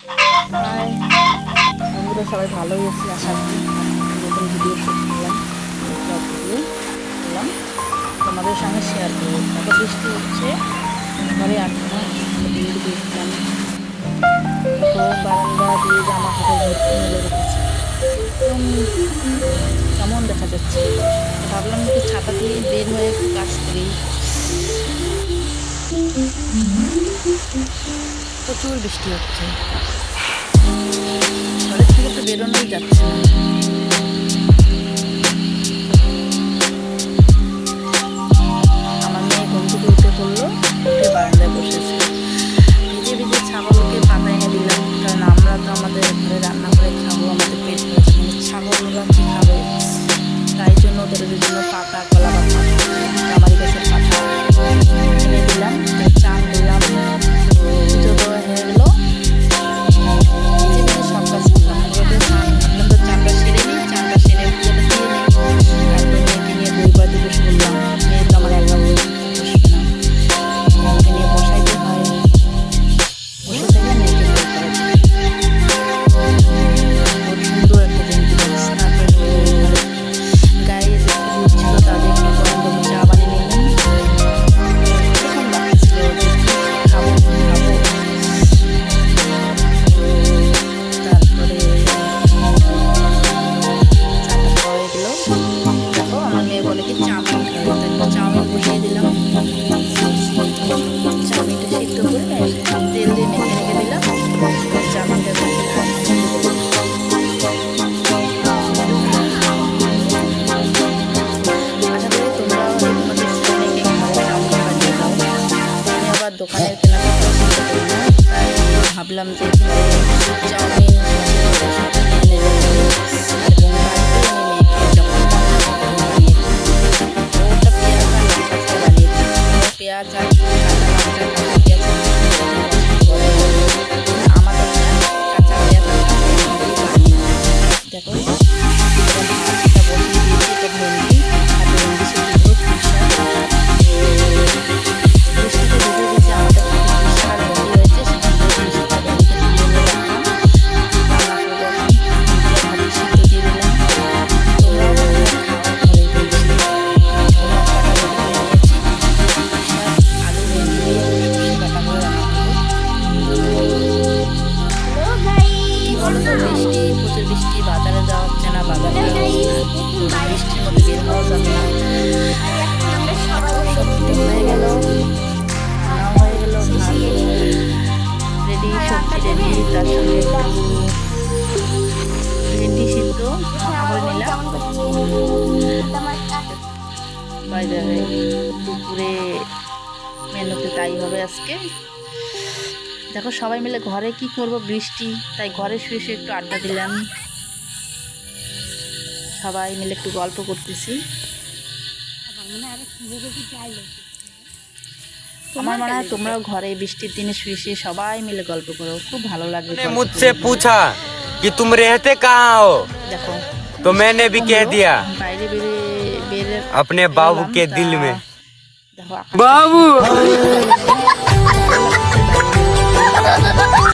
High বন্ধুরা, সবাই ভালোই আছি আশা করি। নতুন ভিডিও শুট করলাম, করলাম তোমাদের সঙ্গে শেয়ার করবো। এত বৃষ্টি হচ্ছে, ঘরে আটকা দিন দিয়েছিলাম। তো বারান্দা দিয়ে জামা কাপড় ভর্তি মেলে রেখেছি, কেমন দেখা যাচ্ছে। ভাবলাম একটু ছাতা দিয়ে বের হয়ে একটু কাজ করি। প্রচুর বৃষ্টি হচ্ছে, ঘরের থেকে তো বেরোনোই যাচ্ছে না। আমার মেয়ে ঘুম থেকে উঠে পড়লো, উঠে বারান্দায় বসেছে। ভিজে ভিজে ছাগলকে পাতা এনে দিলাম, কারণ আমরা তো আমাদের ঘরে রান্না করে খাবো, আমাদের পেট ভরে। ছাগলরা কি খাবে, তাই জন্য ওদের জন্য পাতা, কলা পাতা, কামারি গাছের পাতা এনে দিলাম। চান করলাম, পুজো দেওয়া হয়ে গেলো। ভিজে ভিজে সব কাজ করলাম, ভাবলাম তো চানটা সেরে নিই, চানটা সেরে পুজোটা দিয়ে নিই। তারপরে মেয়েকে নিয়ে বইবার দিকে শুনলাম। মেয়ে তো আমার একবার বসবে না, মেয়েকে নিয়ে বসাইতে হয়, বসে থেকে মেয়েকে বই করাতে। খুব সুন্দর একটা জন্তু গাছ। তারপরে গায়ে যে ফুল ছিল তাদের একটু গরম গরম চা বানিয়ে নিলাম। তখন বাকি ছিল যে খাবো খাবো। তারপরে চাটা খাওয়া গেলো। দেখো আমার মেয়ে বলে কি চাউমিন খাবে, তাই চাউমিন বসিয়ে দিলাম। চাউমিনটা সিদ্ধ করে তেল দিয়ে মেখে রেখে দিলাম। চাউমিনটা মেখে আশা করি তোমরা তোমাদের ছেলেকে ঘরে চাউমিন বানিয়ে দাও। আমি আবার দোকানের কেনাকাটা করতে পারি না, তাই ভাবলাম যে চাউমিন এনে রেখে এবং বাড়িতে এনে মেখে যখন বানিয়ে ওটা পেঁয়াজ আর লঙ্কা দিয়ে বানিয়ে দিই। পেঁয়াজ আর কাঁচা লঙ্কা, কাঁচা পেঁয়াজ আমার কাঁচা পেঁয়াজ আর কাঁচা লঙ্কা দিয়ে বানিয়ে দিই। দেখো ভাতটা বসিয়ে দিয়েছি, এটা ভেন্ডি, হাতে ভেন্ডি সিদ্ধ করে পুঁইশাক। বৃষ্টিতে ভিজে ভিজে আমাদের পুঁইশাক আর ভেন্ডি হয়েছে, সেখান থেকে পুঁইশাক আর ভেন্ডিটা তুলে নিয়ে রাখলাম। রান্না করবো এখন, ভাতে সিদ্ধ দিয়ে দিলাম। তোমরাও খাও, ঘরে বৃষ্টি কাটা রেডি করে নিয়েছি। পুঁইশাক, আলু, ভেন্ডি দিয়ে সর্ষে বাটা করে রান্না করবো। কি বলো তো, বৃষ্টি, প্রচুর বৃষ্টি, বাজারে যাওয়া হচ্ছে না, বাজারে যাওয়া হচ্ছে না, বৃষ্টির মধ্যে বের হওয়া যাবে না। সব কিছু হয়ে গেল, রান্নাও হয়ে গেল, ভাত রেডি, সবজি রেডি, তার সঙ্গে একটু ভেন্ডি সিদ্ধ মাখা করে নিলাম। বাই দ্য ওয়ে, দুপুরে মেনুতে তাই হবে আজকে। দেখো সবাই মিলে ঘরে কি করব, বৃষ্টি, তাই ঘরে শুয়ে শুয়ে একটু আড্ডা দিলাম। সবাই মিলে একটু গল্প করতেছি। আমার মনে হয় তোমরাও ঘরে বৃষ্টির দিনে শুয়ে শুয়ে সবাই মিলে গল্প করো, খুব ভালো লাগবে। मुझसे पूछा कि तुम रहते कहाँ हो, দেখো तो मैंने भी कह दिया বাইরে বেরে अपने बाबू के दिल में। দেখো बाबू